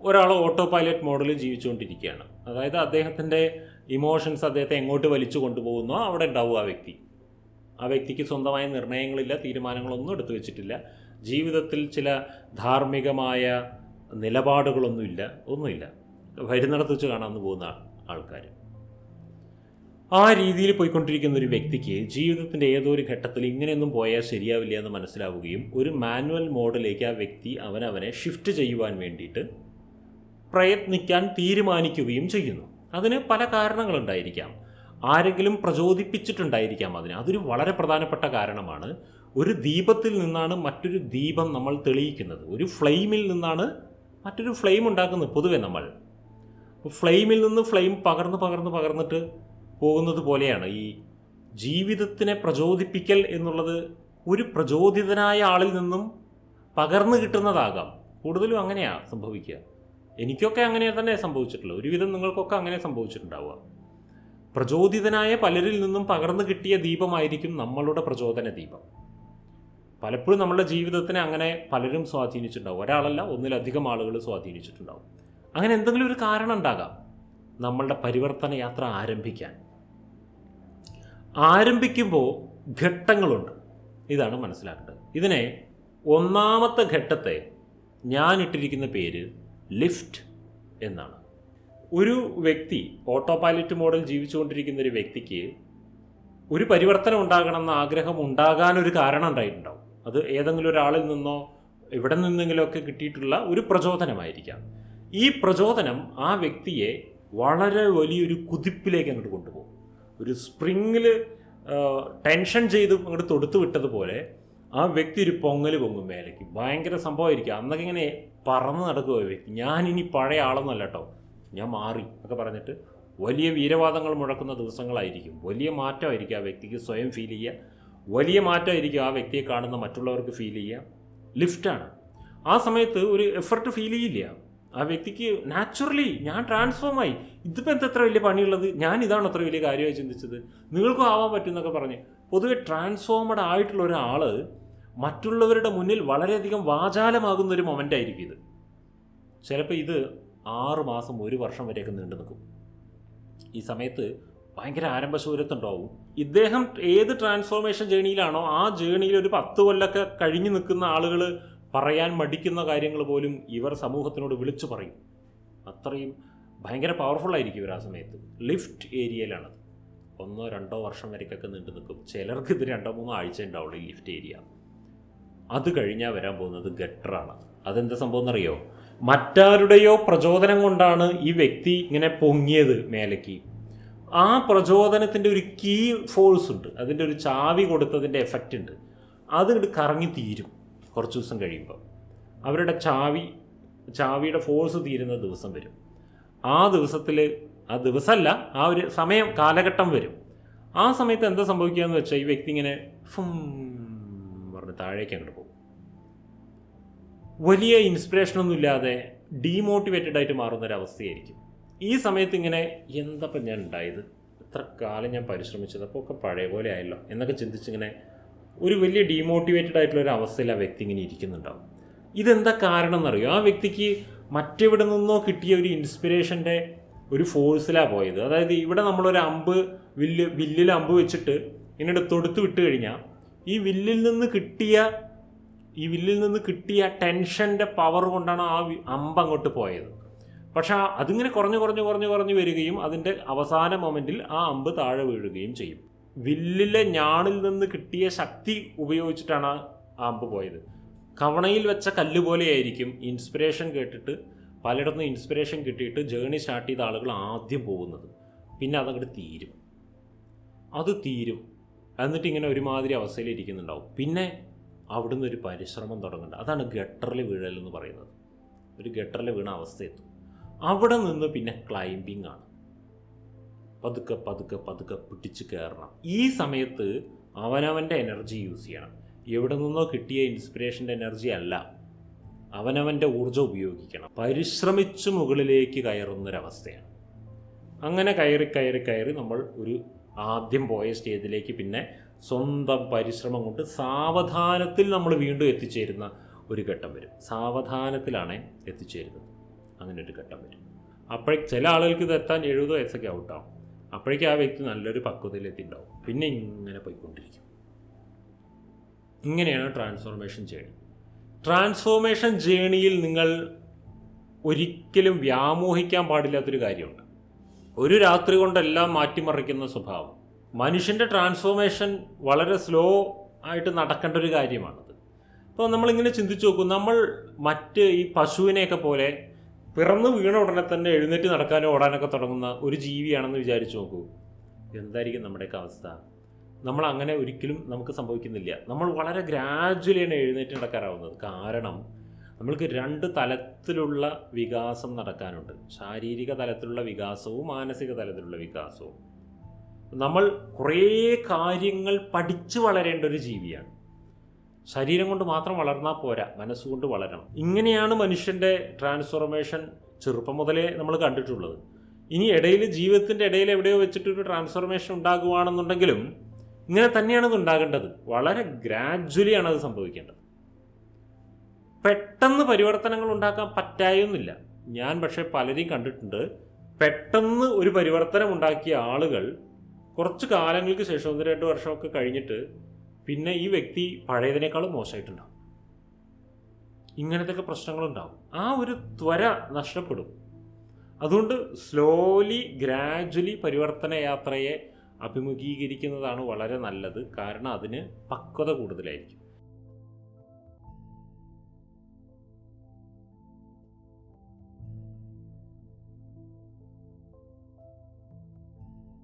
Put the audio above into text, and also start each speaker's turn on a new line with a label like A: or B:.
A: ഒരാൾ auto pilot മോഡലിൽ ജീവിച്ചുകൊണ്ടിരിക്കുകയാണ്. അതായത് അദ്ദേഹത്തിൻ്റെ ഇമോഷൻസ് അദ്ദേഹത്തെ എങ്ങോട്ട് വലിച്ചു കൊണ്ടുപോകുന്നോ അവിടെ ഉണ്ടാവും ആ വ്യക്തിക്ക് സ്വന്തമായ നിർണയങ്ങളില്ല, തീരുമാനങ്ങളൊന്നും എടുത്തു വെച്ചിട്ടില്ല, ജീവിതത്തിൽ ചില ധാർമ്മികമായ നിലപാടുകളൊന്നുമില്ല, വരുന്നിടത്ത് വെച്ച് കാണാമെന്ന് പോകുന്ന ആൾക്കാർ. ആ രീതിയിൽ പോയിക്കൊണ്ടിരിക്കുന്ന ഒരു വ്യക്തിക്ക് ജീവിതത്തിൻ്റെ ഏതോ ഒരു ഘട്ടത്തിൽ ഇങ്ങനെയൊന്നും പോയാൽ ശരിയാവില്ല എന്ന് മനസ്സിലാവുകയും ഒരു മാനുവൽ മോഡിലേക്ക് ആ വ്യക്തി അവനവനെ ഷിഫ്റ്റ് ചെയ്യുവാൻ വേണ്ടിയിട്ട് പ്രയത്നിക്കാൻ തീരുമാനിക്കുകയും ചെയ്യുന്നു. അതിന് പല കാരണങ്ങളുണ്ടായിരിക്കാം. ആരെങ്കിലും പ്രചോദിപ്പിച്ചിട്ടുണ്ടായിരിക്കാം അതൊരു വളരെ പ്രധാനപ്പെട്ട കാരണമാണ്. ഒരു ദീപത്തിൽ നിന്നാണ് മറ്റൊരു ദീപം നമ്മൾ തെളിയിക്കുന്നത്. ഒരു ഫ്ലെയിമിൽ നിന്നാണ് മറ്റൊരു ഫ്ലെയിം ഉണ്ടാക്കുന്നത്. പൊതുവെ നമ്മൾ ഫ്ലെയിമിൽ നിന്ന് ഫ്ലെയിം പകർന്നിട്ട് പോകുന്നത് പോലെയാണ് ഈ ജീവിതത്തിനെ പ്രചോദിപ്പിക്കൽ എന്നുള്ളത്. ഒരു പ്രചോദിതനായ ആളിൽ നിന്നും പകർന്നു കിട്ടുന്നതാകാം. കൂടുതലും അങ്ങനെയാണ് സംഭവിക്കുക. എനിക്കൊക്കെ അങ്ങനെ തന്നെ സംഭവിച്ചിട്ടുള്ളത്. ഒരുവിധം നിങ്ങൾക്കൊക്കെ അങ്ങനെ സംഭവിച്ചിട്ടുണ്ടാവുക. പ്രചോദിതനായ പലരിൽ നിന്നും പകർന്നു കിട്ടിയ ദീപമായിരിക്കും നമ്മളുടെ പ്രചോദന ദീപം. പലപ്പോഴും നമ്മളുടെ ജീവിതത്തിനെ അങ്ങനെ പലരും സ്വാധീനിച്ചിട്ടുണ്ടാവും. ഒരാളല്ല, ഒന്നിലധികം ആളുകൾ സ്വാധീനിച്ചിട്ടുണ്ടാവും. അങ്ങനെ എന്തെങ്കിലും ഒരു കാരണം ഉണ്ടാകാം നമ്മളുടെ പരിവർത്തന യാത്ര ആരംഭിക്കുമ്പോൾ ഘട്ടങ്ങളുണ്ട്. ഇതാണ് മനസ്സിലാക്കേണ്ടത്. ഇതിനെ ഒന്നാമത്തെ ഘട്ടത്തെ ഞാൻ ഇട്ടിരിക്കുന്ന പേര് ലിഫ്റ്റ് എന്നാണ്. ഒരു വ്യക്തി ഓട്ടോ പൈലറ്റ് മോഡൽ ജീവിച്ചുകൊണ്ടിരിക്കുന്ന ഒരു വ്യക്തിക്ക് ഒരു പരിവർത്തനം ഉണ്ടാകണമെന്ന ആഗ്രഹം ഉണ്ടാകാനൊരു കാരണം ഉണ്ടായിട്ടുണ്ടാവും. അത് ഏതെങ്കിലും ഒരാളിൽ നിന്നോ ഇവിടെ നിന്നെങ്കിലുമൊക്കെ കിട്ടിയിട്ടുള്ള ഒരു പ്രചോദനമായിരിക്കാം. ഈ പ്രചോദനം ആ വ്യക്തിയെ വളരെ വലിയൊരു കുതിപ്പിലേക്ക് അങ്ങോട്ട് കൊണ്ടുപോകും. ഒരു സ്പ്രിങ്ങിൽ ടെൻഷൻ ചെയ്ത് അങ്ങോട്ട് തൊടുത്തു വിട്ടതുപോലെ ആ വ്യക്തി ഒരു പൊങ്ങും മേലേക്ക്. ഭയങ്കര സംഭവമായിരിക്കും. അന്നൊക്കെ ഇങ്ങനെ പറന്ന് നടക്കുക വ്യക്തി. ഞാനിനി പഴയ ആളൊന്നുമല്ല കേട്ടോ, ഞാൻ മാറി ഒക്കെ പറഞ്ഞിട്ട് വലിയ വീരവാദങ്ങൾ മുഴക്കുന്ന ദിവസങ്ങളായിരിക്കും. വലിയ മാറ്റമായിരിക്കും ആ വ്യക്തിക്ക് സ്വയം ഫീൽ ചെയ്യുക. വലിയ മാറ്റമായിരിക്കും ആ വ്യക്തിയെ കാണുന്ന മറ്റുള്ളവർക്ക് ഫീൽ ചെയ്യുക. ലിഫ്റ്റാണ്. ആ സമയത്ത് ഒരു എഫർട്ട് ഫീൽ ചെയ്യില്ല ആ വ്യക്തിക്ക്. നാച്ചുറലി ഞാൻ ട്രാൻസ്ഫോമായി. ഇതിപ്പോൾ എത്ര വലിയ പണിയുള്ളത്, ഞാൻ ഇതാണ് അത്ര വലിയ കാര്യമായി ചിന്തിച്ചത്, നിങ്ങൾക്കും ആവാൻ പറ്റും എന്നൊക്കെ പറഞ്ഞ് പൊതുവെ ട്രാൻസ്ഫോമഡ് ആയിട്ടുള്ള ഒരാൾ മറ്റുള്ളവരുടെ മുന്നിൽ വളരെയധികം വാചാലമാകുന്ന ഒരു മൊമെൻ്റ് ആയിരിക്കും ഇത്. ചിലപ്പോൾ ഇത് 6 മാസം 1 വർഷം വരെയൊക്കെ നീണ്ടു നിൽക്കും. ഈ സമയത്ത് ഭയങ്കര ആരംഭശൂരത്തുണ്ടാവും. ഇദ്ദേഹം ഏത് ട്രാൻസ്ഫോർമേഷൻ ജേണിയിലാണോ ആ ജേണിയിൽ ഒരു 10 കൊല്ലമൊക്കെ കഴിഞ്ഞു നിൽക്കുന്ന ആളുകൾ പറയാൻ മടിക്കുന്ന കാര്യങ്ങൾ പോലും ഇവർ സമൂഹത്തിനോട് വിളിച്ചു പറയും. അത്രയും ഭയങ്കര പവർഫുള്ളായിരിക്കും ഇവർ ആ സമയത്ത്. ലിഫ്റ്റ് ഏരിയയിലാണത്. 1-2 വർഷം വരയ്ക്കൊക്കെ നീണ്ടു നിൽക്കും. ചിലർക്ക് ഇത് 2-3 ആഴ്ച ഉണ്ടാവുള്ളൂ ഈ ലിഫ്റ്റ് ഏരിയ. അത് കഴിഞ്ഞാൽ വരാൻ പോകുന്നത് ഗട്ടറാണ്. അതെന്താ സംഭവം എന്നറിയോ? മറ്റാരുടെയോ പ്രചോദനം കൊണ്ടാണ് ഈ വ്യക്തി ഇങ്ങനെ പൊങ്ങിയത് മേലേക്ക്. ആ പ്രചോദനത്തിൻ്റെ ഒരു കീ ഫോഴ്സ് ഉണ്ട്, അതിൻ്റെ ഒരു ചാവി കൊടുത്തതിൻ്റെ എഫക്റ്റ് ഉണ്ട്. അത് കറങ്ങി തീരും കുറച്ച് ദിവസം കഴിയുമ്പോൾ. അവരുടെ ചാവിയുടെ ഫോഴ്സ് തീരുന്ന ദിവസം വരും. ആ ദിവസമല്ല, ആ ഒരു കാലഘട്ടം വരും. ആ സമയത്ത് എന്താ സംഭവിക്കുക എന്ന് വെച്ചാൽ ഈ വ്യക്തി ഇങ്ങനെ പറഞ്ഞ് താഴേക്ക് അങ്ങോട്ട് പോകും. വലിയ ഇൻസ്പിറേഷനൊന്നും ഇല്ലാതെ ഡീമോട്ടിവേറ്റഡ് ആയിട്ട് മാറുന്നൊരവസ്ഥയായിരിക്കും. ഈ സമയത്ത് ഇങ്ങനെ എന്തപ്പം ഞാൻ ഉണ്ടായത്, എത്ര കാലം ഞാൻ പരിശ്രമിച്ചത്, അപ്പോൾ ഒക്കെ പഴയ പോലെ ആയല്ലോ എന്നൊക്കെ ചിന്തിച്ചിങ്ങനെ ഒരു വലിയ ഡീമോട്ടിവേറ്റഡ് ആയിട്ടുള്ളൊരു അവസ്ഥയിൽ ആ വ്യക്തി ഇങ്ങനെ ഇരിക്കുന്നുണ്ടാവും. ഇതെന്താ കാരണം എന്നറിയോ? ആ വ്യക്തിക്ക് മറ്റെവിടെ നിന്നോ കിട്ടിയ ഒരു ഇൻസ്പിറേഷൻ്റെ ഒരു ഫോഴ്സിലാണ് പോയത്. അതായത് ഇവിടെ നമ്മളൊരു വില്ലിൽ അമ്പ് വെച്ചിട്ട് ഇങ്ങനെ തൊടുത്ത് വിട്ട് കഴിഞ്ഞാൽ ഈ വില്ലിൽ നിന്ന് കിട്ടിയ ടെൻഷൻ്റെ പവർ കൊണ്ടാണ് ആ അമ്പ് അങ്ങോട്ട് പോയത്. പക്ഷെ അതിങ്ങനെ കുറഞ്ഞു വരികയും അതിൻ്റെ അവസാന മൊമെൻറ്റിൽ ആ അമ്പ് താഴെ വീഴുകയും ചെയ്യും. വില്ലിലെ ഞാണിൽ നിന്ന് കിട്ടിയ ശക്തി ഉപയോഗിച്ചിട്ടാണ് ആ അമ്പ് പോയത്. കവണയിൽ വെച്ച കല്ല് പോലെയായിരിക്കും ഇൻസ്പിറേഷൻ കേട്ടിട്ട് പലയിടത്തും ഇൻസ്പിറേഷൻ കിട്ടിയിട്ട് ജേണി സ്റ്റാർട്ട് ചെയ്ത ആളുകൾ ആദ്യം പോകുന്നത്. പിന്നെ അതങ്ങോട്ട് തീരും. എന്നിട്ട് ഇങ്ങനെ ഒരുമാതിരി അവസ്ഥയിൽ ഇരിക്കുന്നുണ്ടാവും. പിന്നെ അവിടുന്ന് ഒരു പരിശ്രമം തുടങ്ങുന്നുണ്ട്. അതാണ് ഗട്ടറിൽ വീഴൽ എന്ന് പറയുന്നത്. ഒരു ഗട്ടറിൽ വീണ അവസ്ഥയെത്തും. അവിടെ നിന്ന് പിന്നെ ക്ലൈംബിംഗ് ആണ്. പതുക്കെ പിടിച്ച് കയറണം. ഈ സമയത്ത് അവനവൻ്റെ എനർജി യൂസ് ചെയ്യണം. എവിടെ നിന്നോ കിട്ടിയ ഇൻസ്പിറേഷൻ്റെ എനർജി അല്ല, അവനവൻ്റെ ഊർജ്ജം ഉപയോഗിക്കണം. പരിശ്രമിച്ച് മുകളിലേക്ക് കയറുന്നൊരവസ്ഥയാണ്. അങ്ങനെ കയറി നമ്മൾ ഒരു ആദ്യം പോയ സ്റ്റേജിലേക്ക് പിന്നെ സ്വന്തം പരിശ്രമം കൊണ്ട് സാവധാനത്തിൽ നമ്മൾ വീണ്ടും എത്തിച്ചേരുന്ന ഒരു ഘട്ടം വരും. സാവധാനത്തിലാണ് എത്തിച്ചേരുന്നത്. അങ്ങനെ ഒരു ഘട്ടം വരും. ചില ആളുകൾക്ക് ഇത് എത്താൻ 70 വയസ്സൊക്കെ ഔട്ടാവും. അപ്പോഴേക്കും ആ വ്യക്തി നല്ലൊരു പക്വതയിലെത്തിണ്ടാവും. പിന്നെ ഇങ്ങനെ പോയിക്കൊണ്ടിരിക്കും. ഇങ്ങനെയാണ് ട്രാൻസ്ഫോർമേഷൻ ജേണി. ട്രാൻസ്ഫോർമേഷൻ ജേണിയിൽ നിങ്ങൾ ഒരിക്കലും വ്യാമോഹിക്കാൻ പാടില്ലാത്തൊരു കാര്യമുണ്ട്. ഒരു രാത്രി കൊണ്ടെല്ലാം മാറ്റിമറിക്കുന്ന സ്വഭാവം. മനുഷ്യൻ്റെ ട്രാൻസ്ഫോർമേഷൻ വളരെ സ്ലോ ആയിട്ട് നടക്കേണ്ട ഒരു കാര്യമാണത്. അപ്പോൾ നമ്മളിങ്ങനെ ചിന്തിച്ച് നോക്കും, നമ്മൾ മറ്റ് ഈ പശുവിനെയൊക്കെ പോലെ പിറന്ന് വീണ ഉടനെ തന്നെ എഴുന്നേറ്റ് നടക്കാനോ ഓടാനൊക്കെ തുടങ്ങുന്ന ഒരു ജീവിയാണെന്ന് വിചാരിച്ച് നോക്കൂ. എന്തായിരിക്കും നമ്മുടെയൊക്കെ അവസ്ഥ? നമ്മൾ അങ്ങനെ ഒരിക്കലും നമുക്ക് സംഭവിക്കുന്നില്ല. നമ്മൾ വളരെ ഗ്രാജ്വലിയാണ് എഴുന്നേറ്റ് നടക്കാറാവുന്നത്. കാരണം നമ്മൾക്ക് 2 തലത്തിലുള്ള വികാസം നടക്കാനുണ്ട്. ശാരീരിക തലത്തിലുള്ള വികാസവും മാനസിക തലത്തിലുള്ള വികാസവും. നമ്മൾ കുറേ കാര്യങ്ങൾ പഠിച്ച് വളരേണ്ട ഒരു ജീവിയാണ്. ശരീരം കൊണ്ട് മാത്രം വളർന്നാൽ പോരാ, മനസ്സുകൊണ്ട് വളരണം. ഇങ്ങനെയാണ് മനുഷ്യൻ്റെ ട്രാൻസ്ഫോർമേഷൻ ചെറുപ്പം മുതലേ നമ്മൾ കണ്ടിട്ടുള്ളത്. ഇനി ജീവിതത്തിൻ്റെ ഇടയിൽ എവിടെയോ വെച്ചിട്ടൊരു ട്രാൻസ്ഫോർമേഷൻ ഉണ്ടാകുകയാണെന്നുണ്ടെങ്കിലും ഇങ്ങനെ തന്നെയാണ് ഇത് ഉണ്ടാകേണ്ടത്. വളരെ ഗ്രാജ്വലിയാണ് അത് സംഭവിക്കേണ്ടത്. പെട്ടെന്ന് പരിവർത്തനങ്ങൾ ഉണ്ടാക്കാൻ പറ്റായൊന്നുമില്ല. ഞാൻ പക്ഷേ പലരെയും കണ്ടിട്ടുണ്ട്, പെട്ടെന്ന് ഒരു പരിവർത്തനം ഉണ്ടാക്കിയ ആളുകൾ കുറച്ച് കാലങ്ങൾക്ക് ശേഷം 1-2 വർഷമൊക്കെ കഴിഞ്ഞിട്ട് പിന്നെ ഈ വ്യക്തി പഴയതിനേക്കാളും മോശമായിട്ടുണ്ടാവും. ഇങ്ങനത്തെയൊക്കെ പ്രശ്നങ്ങളുണ്ടാവും. ആ ഒരു ത്വര നഷ്ടപ്പെടും. അതുകൊണ്ട് സ്ലോലി ഗ്രാജ്വലി പരിവർത്തന യാത്രയെ അഭിമുഖീകരിക്കുന്നതാണ് വളരെ നല്ലത്. കാരണം അതിന് പക്വത കൂടുതലായിരിക്കും.